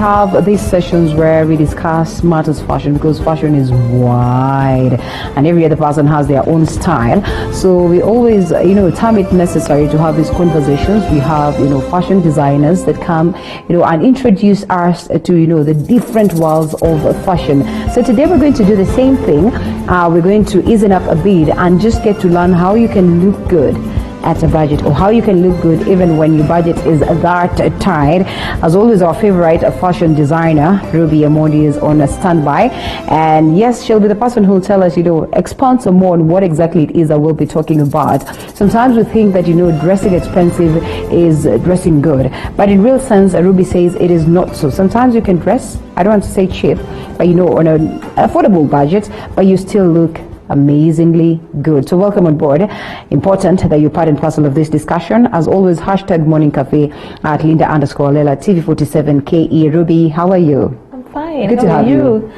have these sessions where we discuss matters fashion, because fashion is wide and every other person has their own style. So we always, time it necessary to have these conversations. We have, fashion designers that come, and introduce us to, the different worlds of fashion. So today we're going to do the same thing. We're going to ease up a bit and just get to learn how you can look good at a budget, or how you can look good even when your budget is that tight. As always, our favorite fashion designer, Ruby Amondi, is on a standby. And yes, she'll be the person who will tell us, expound some more on what exactly it is that we'll be talking about. Sometimes we think that, dressing expensive is dressing good. But in real sense, Ruby says it is not so. Sometimes you can dress, I don't want to say cheap, but on an affordable budget, but you still look amazingly good. So welcome on board. Important that you're part and parcel of this discussion. As always, hashtag Morning Cafe at Linda_Lela, TV47 KE. Ruby, how are you? I'm fine. Good to have you.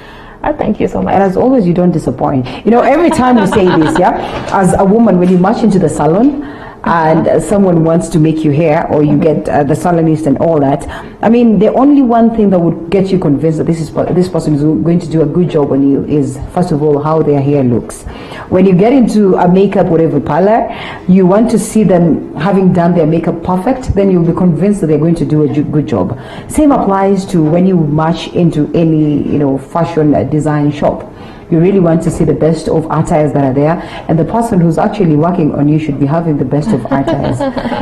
Thank you so much. And as always, you don't disappoint. Every time you say this, as a woman, when you march into the salon, and someone wants to make you hair, or you get the salonist and all that, the only one thing that would get you convinced that this person is going to do a good job on you is, first of all, how their hair looks. When you get into a makeup, whatever parlor, you want to see them having done their makeup perfect, then you'll be convinced that they're going to do a good job. Same applies to when you march into any fashion design shop. You really want to see the best of attires that are there, and the person who's actually working on you should be having the best of attires.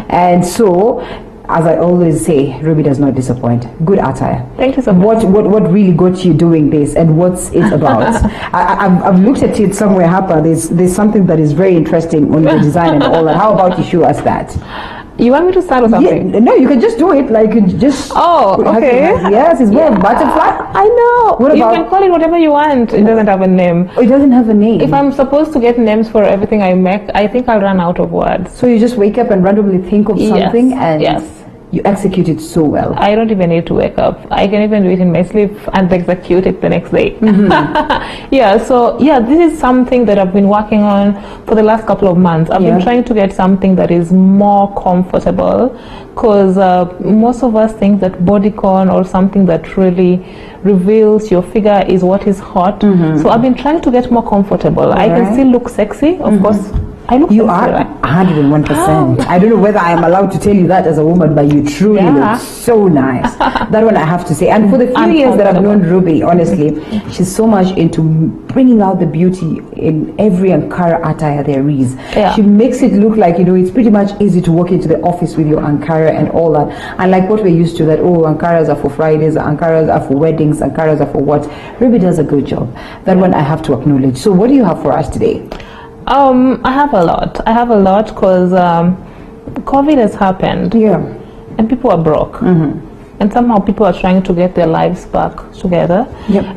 And so, as I always say, Ruby does not disappoint. Good attire. Thank you so much. What really got you doing this, and what's it about? I've looked at it somewhere, Harper. There's something that is very interesting on the design and all that. How about you show us that? You want me to start with something? Yeah, no, you can just do it. Okay. Yes, it's more butterfly. I know. What about? You can call it whatever you want. It doesn't have a name. Oh, it doesn't have a name. If I'm supposed to get names for everything I make, I think I'll run out of words. So you just wake up and randomly think of something, and you execute it so well. I don't even need to wake up. I can even do it in my sleep and execute it the next day. Mm-hmm. This is something that I've been working on for the last couple of months. I've been trying to get something that is more comfortable, because most of us think that bodycon or something that really reveals your figure is what is hot. Mm-hmm. So I've been trying to get more comfortable. I can still look sexy, of course. I look You sexy, are right? 101%. I don't know whether I am allowed to tell you that as a woman, but you truly look so nice. That one I have to say. And for the few years that I've known Ruby, honestly, she's so much into bringing out the beauty in every Ankara attire there is. She makes it look like, it's pretty much easy to walk into the office with your Ankara and all that. And like what we're used to, that, Ankaras are for Fridays, Ankaras are for weddings, Ankaras are for what? Ruby does a good job. That one I have to acknowledge. So what do you have for us today? I have a lot because COVID has happened. And people are broke. And somehow people are trying to get their lives back together.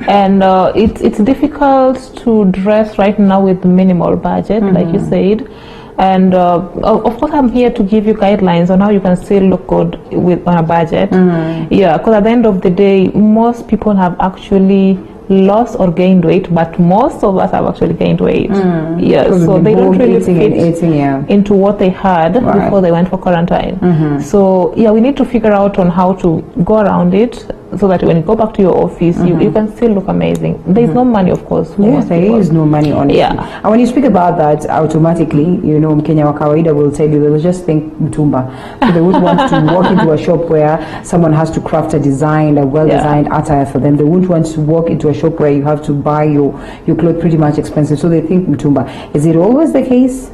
And it's difficult to dress right now with minimal budget, like you said. And of course, I'm here to give you guidelines on how you can still look good on a budget. Because at the end of the day, most people have actually lost or gained weight, but most of us have actually gained weight. So they don't really fit into what they had before they went for quarantine. So we need to figure out on how to go around it, so that when you go back to your office, you can still look amazing. There's no money, of course. Yes, there is no money, honestly. And when you speak about that, automatically, Mkenya wa kawaida will tell you, they'll just think mtumba. So they would want to walk into a shop where someone has to craft a well-designed attire for them. They wouldn't want to walk into a shop where you have to buy your clothes pretty much expensive. So they think mtumba. Is it always the case?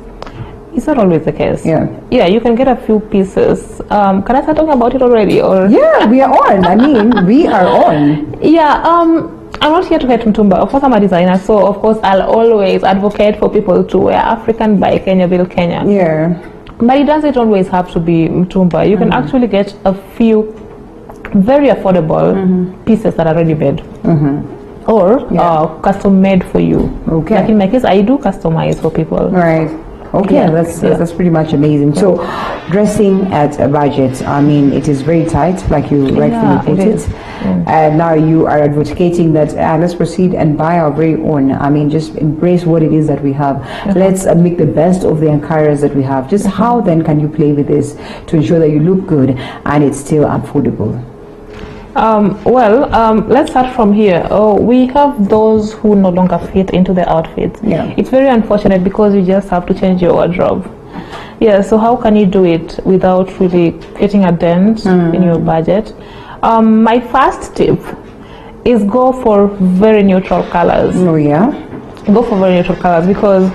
It's not always the case. Yeah, you can get a few pieces. Can I start talking about it already? Or yeah, we are on. We are on. I'm not here to hate mtumba. Of course, I'm a designer, so of course I'll always advocate for people to wear African by Kenya, build Kenya. But it doesn't always have to be mtumba. You can actually get a few very affordable pieces that are ready made. Or custom made for you. Like in my case, I do customize for people. Okay, that's pretty much amazing. So, dressing at a budget, it is very tight, like you rightfully put it. And now you are advocating that let's proceed and buy our very own. Just embrace what it is that we have. Let's make the best of the Ankaras that we have. Just how then can you play with this to ensure that you look good and it's still affordable? Let's start from here. We have those who no longer fit into the outfits. Yeah. It's very unfortunate because you just have to change your wardrobe. Yeah, so how can you do it without really getting a dent in your budget? My first tip is go for very neutral colors. Oh yeah? Go for very neutral colors because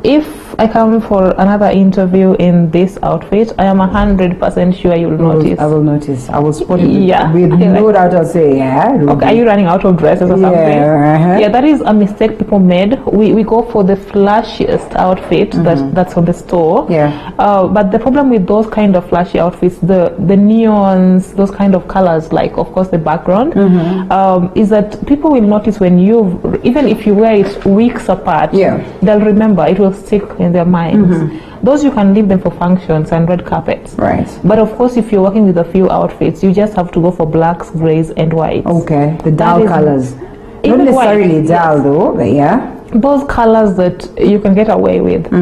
if I come for another interview in this outfit, I am 100% sure you will notice. I will notice. I will spot it. Yeah. With no doubt, I'll say, yeah. Okay, are you running out of dresses or something? Yeah. Yeah, that is a mistake people made. We go for the flashiest outfit that's on the store. Yeah. But the problem with those kind of flashy outfits, the neons, those kind of colors, like of course the background, is that people will notice when even if you wear it weeks apart, they'll remember. It will stick in their minds. Those you can leave them for functions and red carpets. Right. But of course, if you're working with a few outfits, you just have to go for blacks, grays, and whites. Okay. The dull colors. Not necessarily dull though, but yeah. Those colors that you can get away with.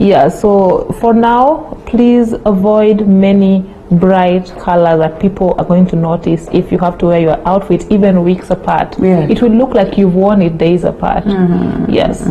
Yeah. So for now, please avoid many bright colors that people are going to notice if you have to wear your outfit even weeks apart. Yeah. It will look like you've worn it days apart. Yes.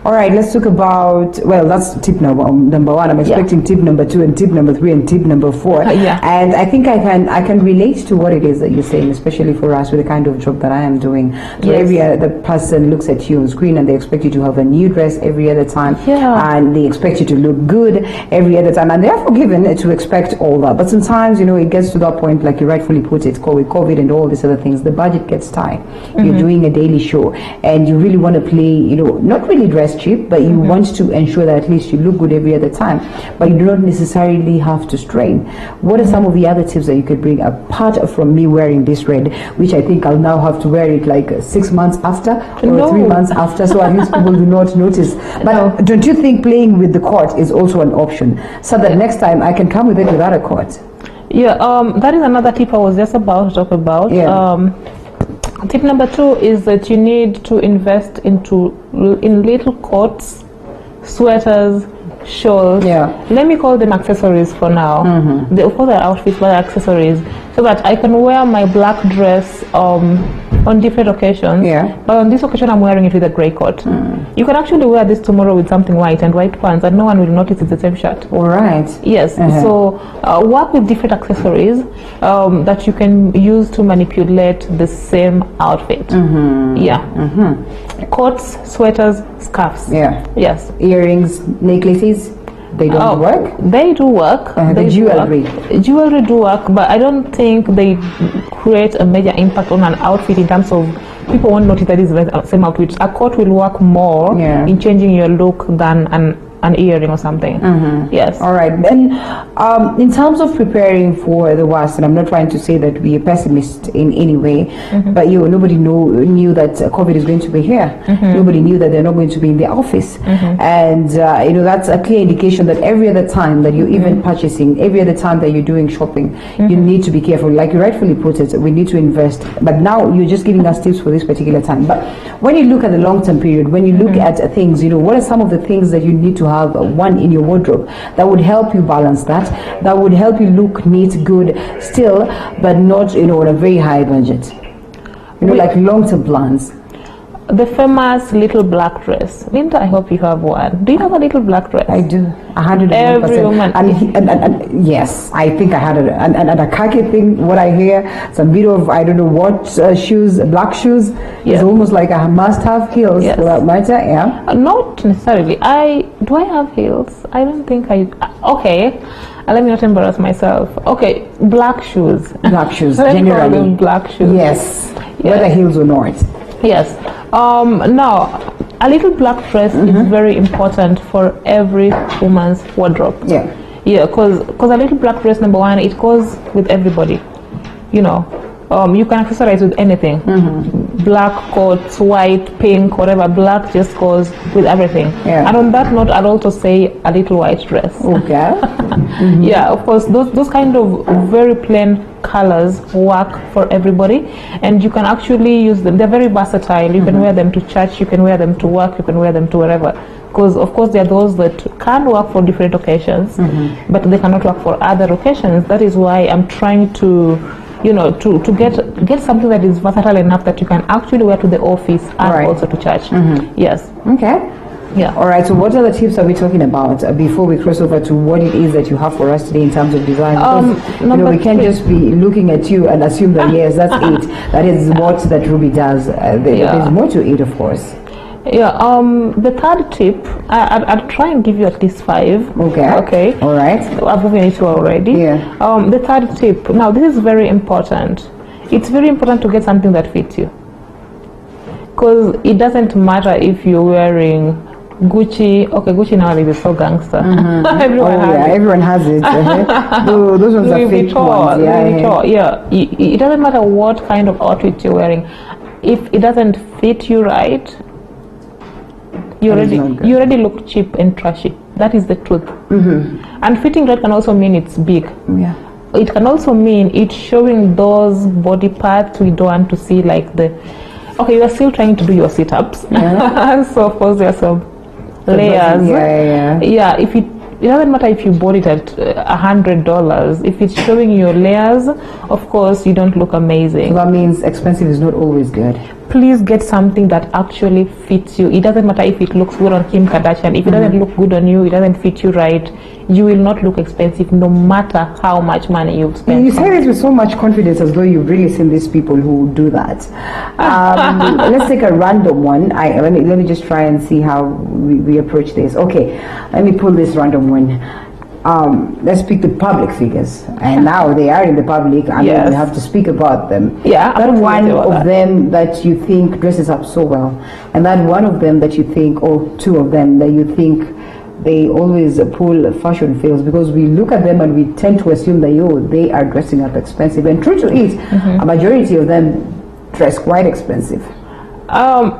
All right, let's talk about, well, that's tip number one. I'm expecting tip number 2 and tip number 3 and tip number 4. And I think I can relate to what it is that you're saying, especially for us with the kind of job that I am doing. So every other person looks at you on screen and they expect you to have a new dress every other time. And they expect you to look good every other time. And they are forgiven to expect all that. But sometimes, it gets to that point, like you rightfully put it, with COVID and all these other things, the budget gets tight. You're doing a daily show and you really want to play, not really dress cheap, but you want to ensure that at least you look good every other time, but you do not necessarily have to strain. What are some of the other tips that you could bring apart from me wearing this red, which I think I'll now have to wear it like 6 months after or 3 months after, so at least people do not notice. But don't you think playing with the cord is also an option, so that next time I can come with it without a cord? That is another tip I was just about to talk about. Tip number 2 is that you need to invest in little coats, sweaters, shawls. Let me call them accessories for now. Of course, they're outfits, but accessories, so that I can wear my black dress on different occasions. But on this occasion, I'm wearing it with a grey coat. You can actually wear this tomorrow with something white and white pants, and no one will notice it's the same shirt. All right. Yes. So work with different accessories that you can use to manipulate the same outfit. Coats, sweaters, scarves. Yes. Earrings, necklaces. They don't work? They do work. The jewelry. Jewelry do work, but I don't think they create a major impact on an outfit in terms of people won't notice that it's the same outfit. A coat will work more in changing your look than an earring or something. Yes. All right. Then in terms of preparing for the worst, and I'm not trying to say that we are pessimist in any way, but nobody knew that COVID is going to be here. Nobody knew that they're not going to be in the office. And that's a clear indication that every other time that you're even purchasing, every other time that you're doing shopping, you need to be careful. Like you rightfully put it, we need to invest. But now you're just giving us tips for this particular time. But when you look at the long-term period, when you look at things, what are some of the things that you need to have one in your wardrobe that would help you balance that would help you look neat, good still, but not on a very high budget, like long-term plans? The famous little black dress. Linda, I hope you have one. Do you have a little black dress? I do. 101%. Every woman. And yes, I think I had it. And a khaki thing, what I hear, some bit of, I don't know what, shoes, black shoes. It's almost like I must have heels. Marta, not necessarily. Do I have heels? I don't think I... Okay. Let me not embarrass myself. Okay, black shoes. Black shoes, generally. Black shoes. Yes. Whether heels or not. Yes. Now, a little black dress is very important for every woman's wardrobe. Because a little black dress, number one, it goes with everybody. You can accessorize with anything. Black coats, white, pink, whatever. Black just goes with everything. And on that note, I'd also say a little white dress. Of course, those kind of very plain colors work for everybody, and you can actually use them. They're very versatile. You can wear them to church, you can wear them to work, you can wear them to wherever. Because of course there are those that can work for different occasions, but they cannot work for other occasions. That is why I'm trying to you know, to get something that is versatile enough that you can actually wear to the office and also to church. Yes. Okay. Yeah. All right. So, what other tips are we talking about before we cross over to what it is that you have for us today in terms of design? Because, you know, we can't just be looking at you and assume that yes, that's it. That is what that Ruby does. There's more to it, of course. Yeah. The third tip, I'll try and give you at least 5. Okay. Okay. All right. I've given it to already. Yeah. The third tip. Now, this is very important. It's very important to get something that fits you. Because it doesn't matter if you're wearing Gucci. Okay, Gucci nowadays is so gangster. Everyone has it. Those ones are fake ones. Yeah. It doesn't matter what kind of outfit you're wearing. If it doesn't fit you right, you already look cheap and trashy. That is the truth. And fitting right can also mean it's big. Yeah. It can also mean it's showing those body parts we don't want to see, like the. Okay, you are still trying to do your sit-ups. Yeah. So of course there are some layers. Yeah. If it doesn't matter if you bought it at $100. If it's showing your layers, of course you don't look amazing. So that means expensive is not always good. Please get something that actually fits you. It doesn't matter if it looks good on Kim Kardashian. If it doesn't look good on you, it doesn't fit you right, you will not look expensive no matter how much money you've spent. You say this with so much confidence as though you've really seen these people who do that. Let's take a random one. Let me just try and see how we approach this. Okay, let me pull this random one. Let's pick the public figures, and now they are in the public, and we have to speak about them. Yeah, that one of them that you think dresses up so well, and that one of them that you think, or two of them that you think they always pull fashion fails, because we look at them and we tend to assume that they are dressing up expensive, and true to it, a majority of them dress quite expensive.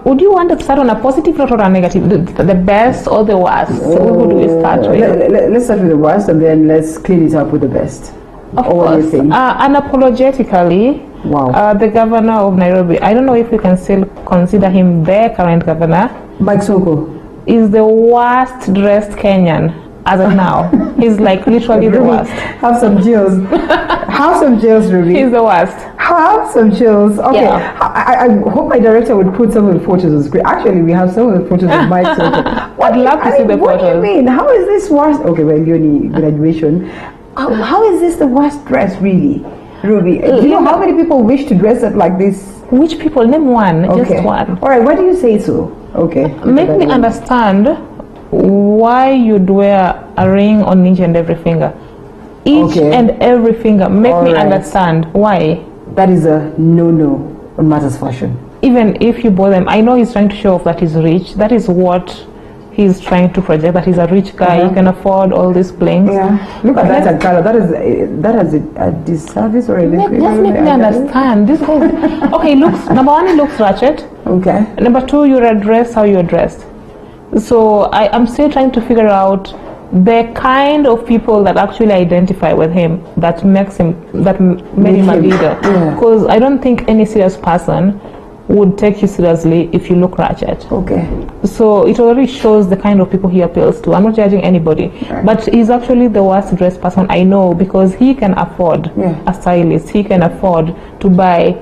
Would you want to start on a positive note or a negative? The best or the worst? So who do we start with? Let's start with the worst, and then let's clean it up with the best. Of course. Unapologetically, wow. The governor of Nairobi, I don't know if we can still consider him their current governor. Mike Sonko is the worst dressed Kenyan as of now. He's like literally the worst. Have some chills. Have some chills, Ruby. He's the worst. Have some chills. Okay. Yeah. I hope my director would put some of the photos on screen. Actually, we have some of the photos of Mike Sonko. I'd love to see the photos. What do you mean? How is this worst? Okay, well, you're in graduation. How is this the worst dress, really, Ruby? Do you know how many people wish to dress up like this? Which people? Name one. Okay. Just one. All right. Why do you say so? Okay. Make me understand why you'd wear a ring on each and every finger. Each and every finger. Make me understand why. That is a no-no on matters fashion. Even if you bought them, I know he's trying to show off that he's rich. That is what he's trying to project, that he's a rich guy. He can afford all these blings. Yeah. Look at that color. That has a disservice or a just make me understand. This whole okay, number one, it looks ratchet. Okay. Number two, you're dressed how you're dressed. So I'm still trying to figure out the kind of people that actually identify with him, that made him a leader. Because I don't think any serious person would take you seriously if you look ratchet. Okay. So it already shows the kind of people he appeals to. I'm not judging anybody, but he's actually the worst dressed person I know, because he can afford a stylist. He can afford to buy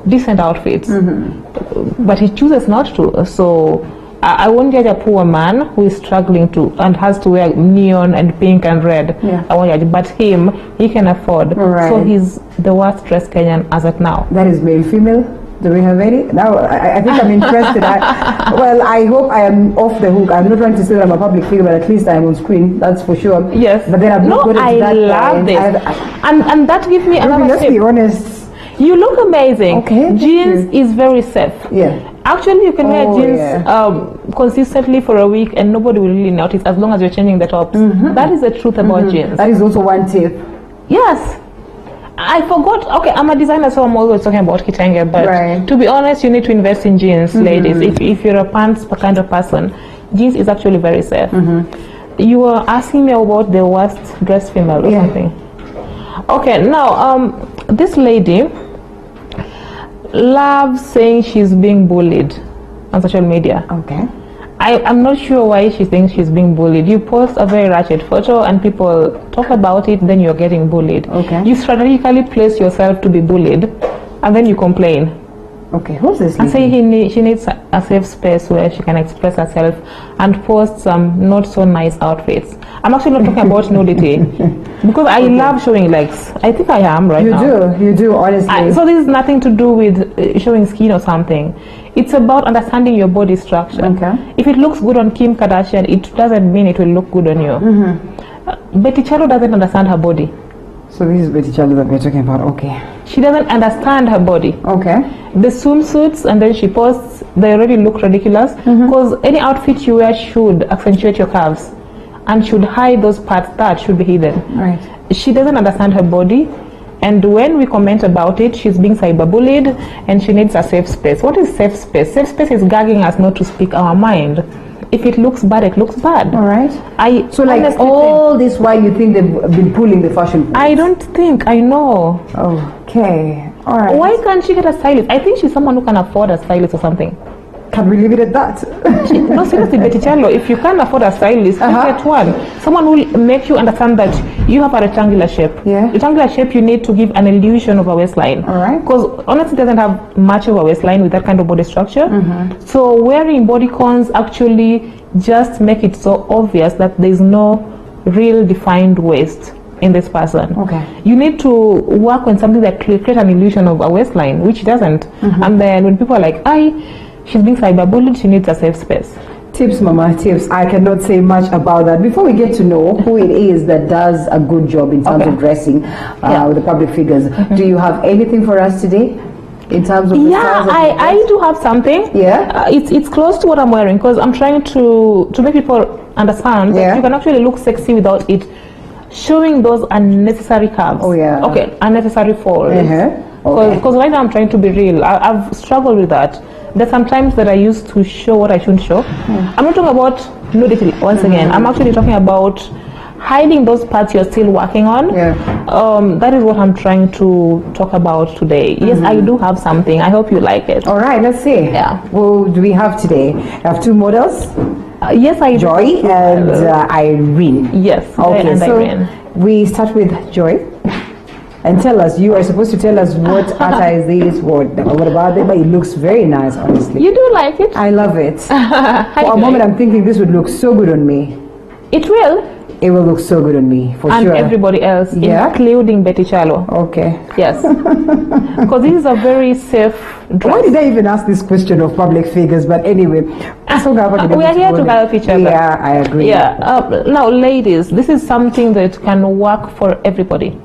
decent outfits, but he chooses not to. So I won't judge a poor man who is struggling to and has to wear neon and pink and red. I won't judge, but him, he can afford. So he's the worst dressed Kenyan as of now. That is male, female. Do we have any? Now, I think I'm interested. I hope I am off the hook. I'm not trying to say that I'm a public figure, but at least I'm on screen. That's for sure. Yes. But then I'm not I love this. And that gives me another let's be honest. You look amazing. Okay. Jeans is very safe. Yeah. Actually, you can wear jeans consistently for a week and nobody will really notice, as long as you're changing the tops. That is the truth about jeans. That is also one tip. Yes. I forgot. Okay, I'm a designer, so I'm always talking about kitenge. But to be honest, you need to invest in jeans, ladies. If you're a pants kind of person, jeans is actually very safe. You were asking me about the worst dressed female or something. Okay, now this lady loves saying she's being bullied on social media. Okay. I'm not sure why she thinks she's being bullied. You post a very ratchet photo and people talk about it, then you're getting bullied. Okay. You strategically place yourself to be bullied, and then you complain. Okay, who's this? And say she needs a safe space where she can express herself and post some not so nice outfits. I'm actually not talking about nudity because I love showing legs. I think I am right now. You do, honestly. So this is nothing to do with showing skin or something. It's about understanding your body structure. Okay. If it looks good on Kim Kardashian, it doesn't mean it will look good on you. Betty Chalo doesn't understand her body. So this is Betty Chalo that we're talking about. Okay. She doesn't understand her body. Okay. The swimsuits and then she posts, they already look ridiculous because any outfit you wear should accentuate your calves and should hide those parts that should be hidden. Right. She doesn't understand her body, and when we comment about it, she's being cyberbullied and she needs a safe space. What is safe space? Safe space is gagging us not to speak our mind. If it looks bad, it looks bad. All right. So like all this while you think they've been pulling the fashion points? I don't think. I know. Okay. All right. Why can't she get a stylist? I think she's someone who can afford a stylist or something. Can we leave it at that? No, seriously, Betty Chalo, if you can't afford a stylist, get one. Someone who will make you understand that you have a rectangular shape. Yeah. Rectangular shape, you need to give an illusion of a waistline. All right. Because honestly, it doesn't have much of a waistline with that kind of body structure. So wearing bodycons actually just make it so obvious that there's no real defined waist in this person. Okay. You need to work on something that create an illusion of a waistline, which doesn't. And then when people are like, she's being cyberbullied, she needs a safe space. Tips, Mama, tips. I cannot say much about that. Before we get to know who it is that does a good job in terms of dressing with the public figures, do you have anything for us today? In terms of the styles of I do have something. Yeah. It's close to what I'm wearing because I'm trying to make people understand that you can actually look sexy without it showing those unnecessary curves. Oh yeah. Okay, unnecessary folds. Because right now I'm trying to be real. I've struggled with that. There's sometimes that I used to show what I shouldn't show. I'm not talking about nudity once again. I'm actually talking about hiding those parts you're still working on. That is what I'm trying to talk about today. Yes, I do have something. I hope you like it. All right, let's see. Yeah. What do we have today? I have two models. Yes, I Joy do. and Irene. Yes. Okay, and so Irene. we start with Joy. And tell us, you are supposed to tell us what attire is this, what about it, but it looks very nice, honestly. You do like it? I love it. For a moment, I'm thinking this would look so good on me. It will. It will look so good on me, for and sure. And everybody else, including Betty Chalo. Okay. Yes. Because this is a very safe dress. Why did I even ask this question of public figures? But anyway. We are here to help each other. Yeah, I agree. Yeah. Now, ladies, this is something that can work for everybody.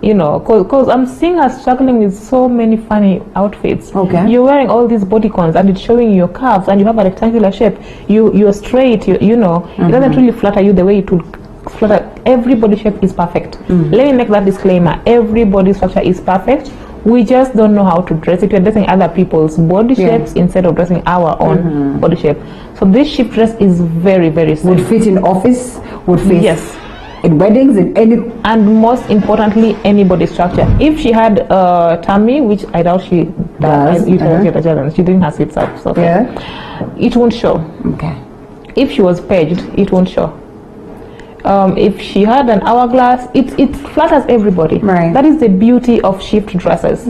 You know, because I'm seeing her struggling with so many funny outfits. Okay. You're wearing all these bodycons and it's showing your calves and you have a rectangular shape. You're straight, you know. It doesn't really flatter you the way it would flatter. Every body shape is perfect. Let me make that disclaimer. Every body structure is perfect. We just don't know how to dress it. We're dressing other people's body shapes instead of dressing our own body shape. So this shift dress is very, very safe. Would fit in office, would fit in weddings, in any, and most importantly, any body structure. If she had tummy, which I doubt she does, you can get a challenge. She didn't have sit up, so it won't show. Okay. If she was paged, it won't show. If she had an hourglass, it flatters everybody. Right. That is the beauty of shift dresses.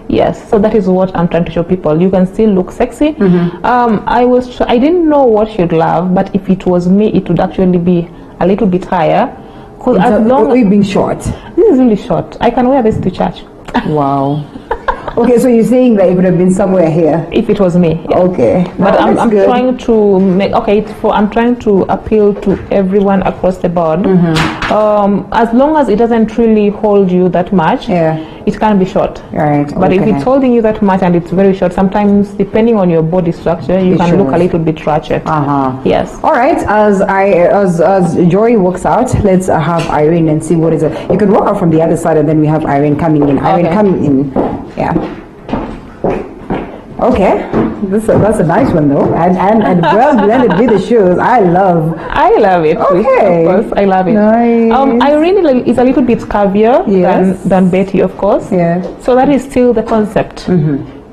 Yes, so that is what I'm trying to show people. You can still look sexy. I didn't know what she'd love, but if it was me, it would actually be a little bit higher. Because as long as being short. This is really short. I can wear this to church. Wow. Okay, so you're saying that it would have been somewhere here if it was me. Yeah. Okay. But I'm trying to make I'm trying to appeal to everyone across the board. As long as it doesn't really hold you that much, it can be short. Right. But if it's holding you that much and it's very short, sometimes depending on your body structure, you can look a little bit ratchet. Yes. All right. As Joy walks out, let's have Irene and see what is it. You can walk out from the other side, and then we have Irene coming in. Irene coming in. Yeah. Okay, that's a nice one though, and well blended with the shoes. I love it. Okay, of course, I love it. Nice. Irene is a little bit curvier than Betty, of course. Yeah. So that is still the concept.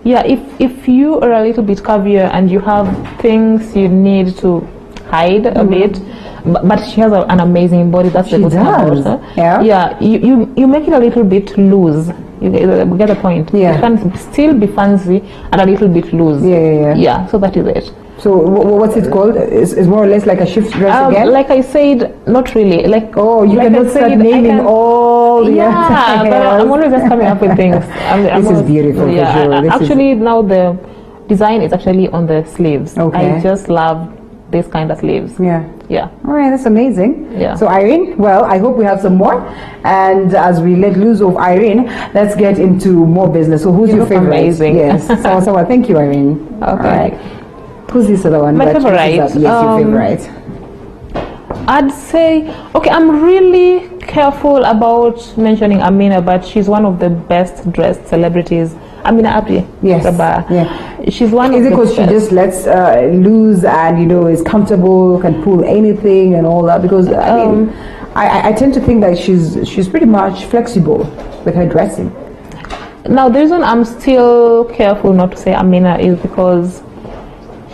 Yeah, if you are a little bit curvier and you have things you need to hide a bit, but she has an amazing body. That's the good thing about her. Yeah, you make it a little bit loose. You get the point. Yeah. You can still be fancy and a little bit loose. Yeah, so that is it. So what's it called? Is more or less like a shift dress again? Like I said, not really. Like you like cannot start naming all the but I'm always just coming up with things. This is beautiful for sure. Actually, now the design is actually on the sleeves. I just love this kind of sleeves. Yeah. All right, that's amazing. Yeah. So Irene, well, I hope we have some more. And as we let loose of Irene, let's get into more business. So who's your favorite? Amazing. Yes. So thank you, Irene. Okay. All right. Who's this other one? My favorite. Yes, your favorite. I'd say, okay, I'm really careful about mentioning Amina, but she's one of the best dressed celebrities. Amina Abdi. Yes. She's one of the best. Is it because she just lets loose and is comfortable, can pull anything and all that? Because I mean, I tend to think that she's pretty much flexible with her dressing. Now the reason I'm still careful not to say Amina is because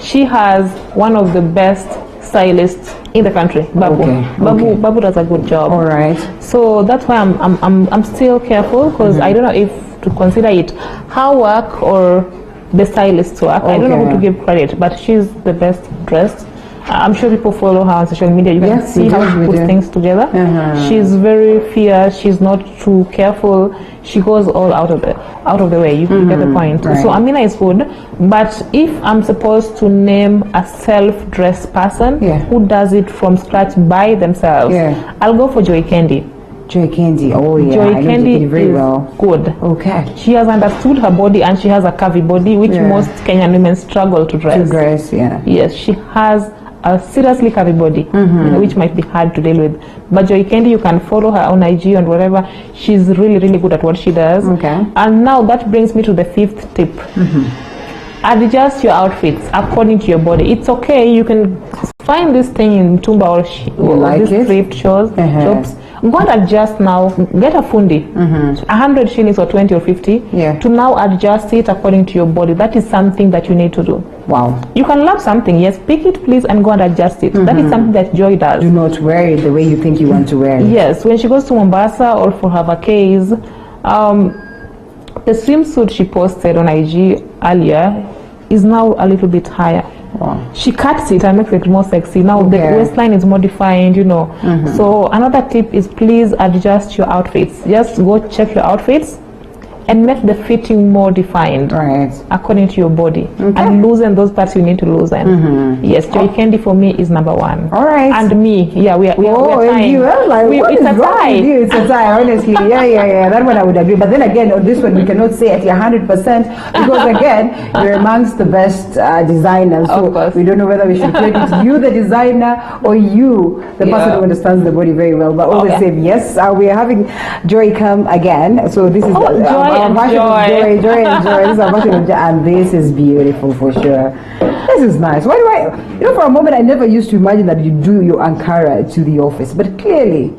she has one of the best stylists in the country, Babu. Babu does a good job. All right. So that's why I'm still careful, because I don't know if to consider it her work or the stylist's work. I don't know who to give credit, but she's the best dressed. I'm sure people follow her on social media. You can see how she puts things together. She's very fierce. She's not too careful. She goes all out of the way. You get the point. Right. So Amina is good, but if I'm supposed to name a self-dressed person who does it from scratch by themselves, I'll go for Joy Kendi. Joy Kendi, oh yeah, Joy Kendi very is well. Good. Okay. She has understood her body, and she has a curvy body, which most Kenyan women struggle to dress. Yes, she has a seriously curvy body, which might be hard to deal with. But Joy Kendi, you can follow her on IG and whatever. She's really, really good at what she does. Okay. And now that brings me to the fifth tip. Adjust your outfits according to your body. It's okay. You can find this thing in Tumba or these thrift shops. Go and adjust now. Get a fundi, 100 shillings or 20 or 50, to now adjust it according to your body. That is something that you need to do. Wow. You can love something, yes, pick it please and go and adjust it. That is something that Joy does. Do not wear it the way you think you want to wear it. Yes, when she goes to Mombasa or for her vacays, the swimsuit she posted on IG earlier is now a little bit higher. Wow. She cuts it and makes it more sexy. Now the waistline is more defined, So another tip is please adjust your outfits. Just go check your outfits and make the fitting more defined according to your body, and loosen those parts you need to loosen. Yes, Joy Kendi for me is number one. All right. And me, we are tying. What is wrong with you? It's a tie, honestly. Yeah. That one I would agree. But then again, on this one we cannot say at 100% because again, you're amongst the best designers. So we don't know whether we should credit you, the designer, or you, the person who understands the body very well. But all the same, yes, we are having Joy come again. So this is Joy and Joy. This is our version of Joy, and this is beautiful for sure. This is nice. Why do I? For a moment, I never used to imagine that you do your Ankara to the office, but clearly.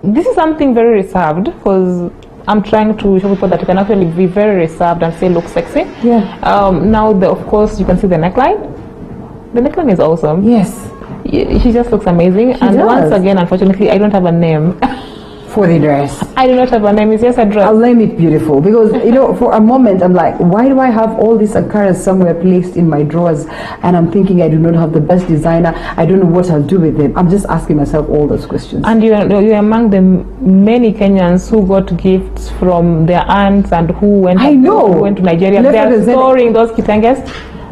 This is something very reserved because I'm trying to show people that you can actually be very reserved and still look sexy. Now, of course, you can see the neckline. The neckline is awesome. Yes. She just looks amazing. Once again, unfortunately, I don't have a name for the dress. I do not have a name. It's just a dress. I'll name it beautiful because for a moment I'm like, why do I have all these Ankaras somewhere placed in my drawers? And I'm thinking I do not have the best designer. I don't know what I'll do with them. I'm just asking myself all those questions. And you're among the many Kenyans who got gifts from their aunts and who went to Nigeria. They are storing those kitenges.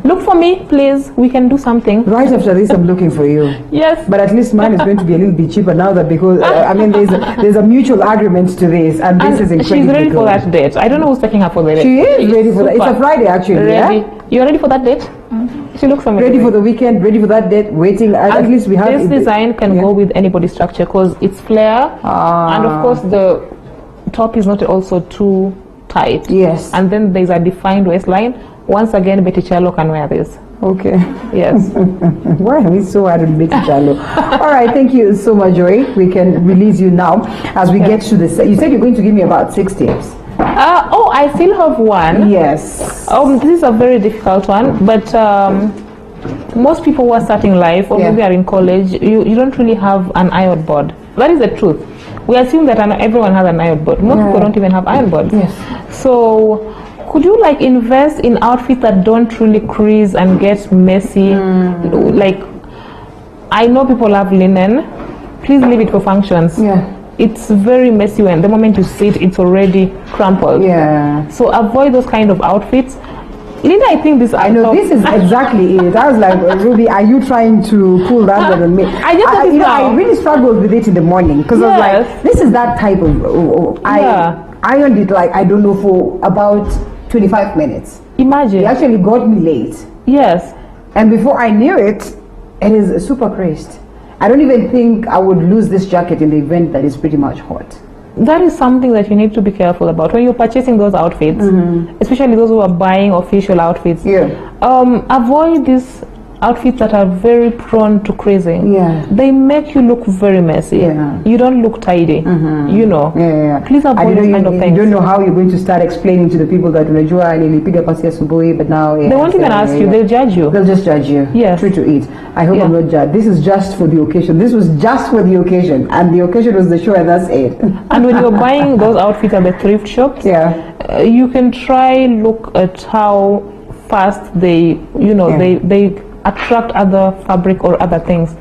Look for me, please. We can do something. Right after this, I'm looking for you. Yes. But at least mine is going to be a little bit cheaper now that because there's a mutual agreement to this, and this is incredible. She's ready for that date. I don't know who's taking her for the date. She is ready for that. It's a Friday actually. Ready. Yeah? You're ready for that date? She looks amazing. Ready for the weekend. Ready for that date. Waiting. At least we have. This design can go with any body structure because it's flare, and of course the top is not also too tight. Yes. And then there's a defined waistline. Once again, Betty Chalo can wear this. Okay. Yes. Why are we so hard on Betty Jalo? All right, thank you so much, Joy. We can release you now as we get to this. You said you're going to give me about 6 tips. I still have one. Yes. This is a very difficult one, but most people who are starting life or maybe are in college, you don't really have an iron board. That is the truth. We assume that everyone has an iron board. Most people don't even have iron boards. Yes. So could you like invest in outfits that don't really crease and get messy? Like, I know people love linen. Please leave it for functions. Yeah. It's very messy when the moment you sit, it's already crumpled. Yeah. So avoid those kind of outfits. Linda, I think this. I know this is exactly it. I was like, Ruby, are you trying to pull that on me? I really struggled with it in the morning because I was like, this is that type of. I ironed it like I don't know for about 25 minutes. Imagine. It actually got me late. Yes. And before I knew it, it is super creased. I don't even think I would lose this jacket in the event that is pretty much hot. That is something that you need to be careful about when you're purchasing those outfits, especially those who are buying official outfits. Avoid these outfits that are very prone to creasing. They make you look very messy. You don't look tidy. You know. Please avoid those kind of things. You don't know how you're going to start explaining to the people that unajua nilipiga pasi asubuhi, but now they won't even ask you. They'll judge you. They'll just judge you. Yes. True to eat. I hope I'm not judged. This is just for the occasion. This was just for the occasion, and the occasion was the show, and that's it. And when you're buying those outfits at the thrift shops, you can try look at how fast they, they attract other fabric or other things.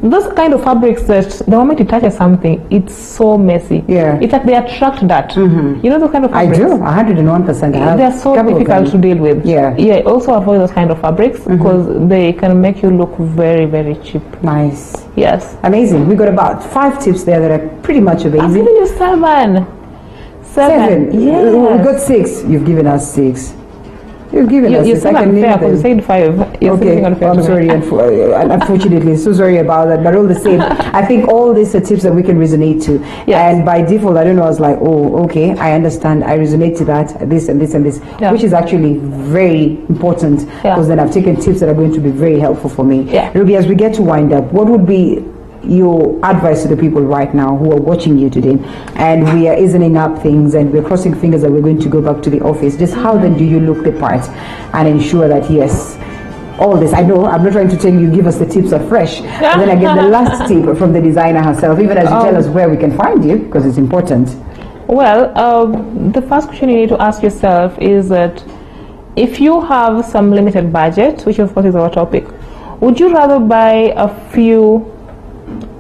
Those kind of fabrics that the moment it touches something, it's so messy. It's like they attract that. You know those kind of fabrics? I do, 101%. They're so difficult to deal with. Also avoid those kind of fabrics because they can make you look very, very cheap. Nice. Yes. Amazing. We got about 5 tips there that are pretty much amazing. I'm giving you 7. 7. Yes. We got 6. You've given us 6. You've given us you're unfair because you said 5. Okay, I'm sorry. Unfortunately, so sorry about that. But all the same, I think all these are tips that we can resonate to. And by default, I don't know. I was like, oh, okay, I understand. I resonate to that. This and this and this, which is actually very important because then I've taken tips that are going to be very helpful for me. Ruby, as we get to wind up, what would be your advice to the people right now who are watching you today, and we are easing up things and we're crossing fingers that we're going to go back to the office? Just how then do you look the part and ensure that yes, all this, I know I'm not trying to tell you give us the tips afresh, and then I get the last tip from the designer herself, even as you tell us where we can find you, because it's important. Well, the first question you need to ask yourself is that if you have some limited budget, which of course is our topic, would you rather buy a few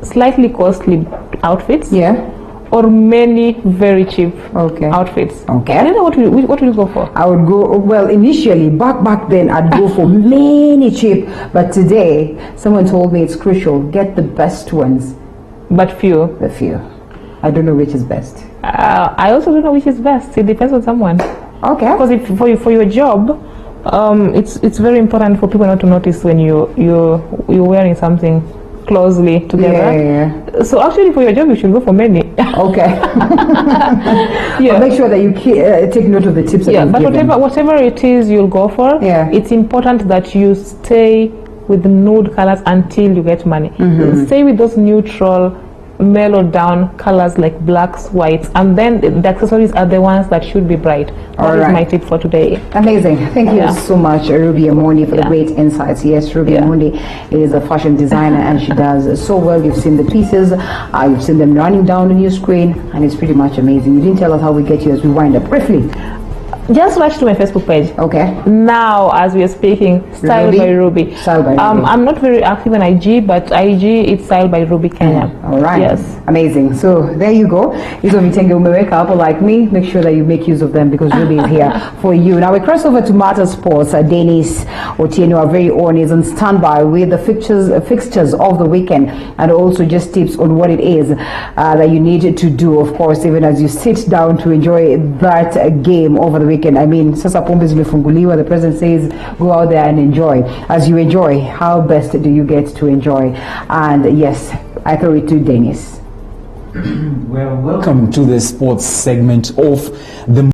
slightly costly outfits or many very cheap outfits? I don't know what would you go for? I would go, well, initially back then I'd go for many cheap, but today someone told me it's crucial, get the best ones but few. I don't know which is best. I also don't know which is best. It depends on someone. Because if for your job, it's very important for people not to notice when you're wearing something closely together. So actually for your job you should go for many. But make sure that you take note of the tips that but whatever it is you'll go for, it's important that you stay with the nude colors until you get money. Stay with those neutral, mellowed down colors like blacks, whites, and then the accessories are the ones that should be bright. That is my tip for today. Amazing. Thank you so much, Ruby Amondi, for the great insights. Yes, Ruby Amondi is a fashion designer and she does so well. You've seen the pieces, you've seen them running down on your screen, and it's pretty much amazing. You didn't tell us how we get you as we wind up. Briefly. Just rush to my Facebook page. Now, as we are speaking, Style by Ruby. I'm not very active on IG, but IG it's Style by Ruby Kenya. Yes. Amazing. So there you go. Hizo vitenge umeweka hapo like me. Make sure that you make use of them because Ruby is here for you. Now we cross over to Marta Sports. Dennis Otieno, our very own, is on standby with the fixtures of the weekend and also just tips on what it is that you need to do, of course, even as you sit down to enjoy that game over the weekend. I mean, sasa pombe zimefunguliwa, the president says go out there and enjoy. As you enjoy, how best do you get to enjoy? And yes, I throw it to Dennis. Well, welcome to the sports segment of the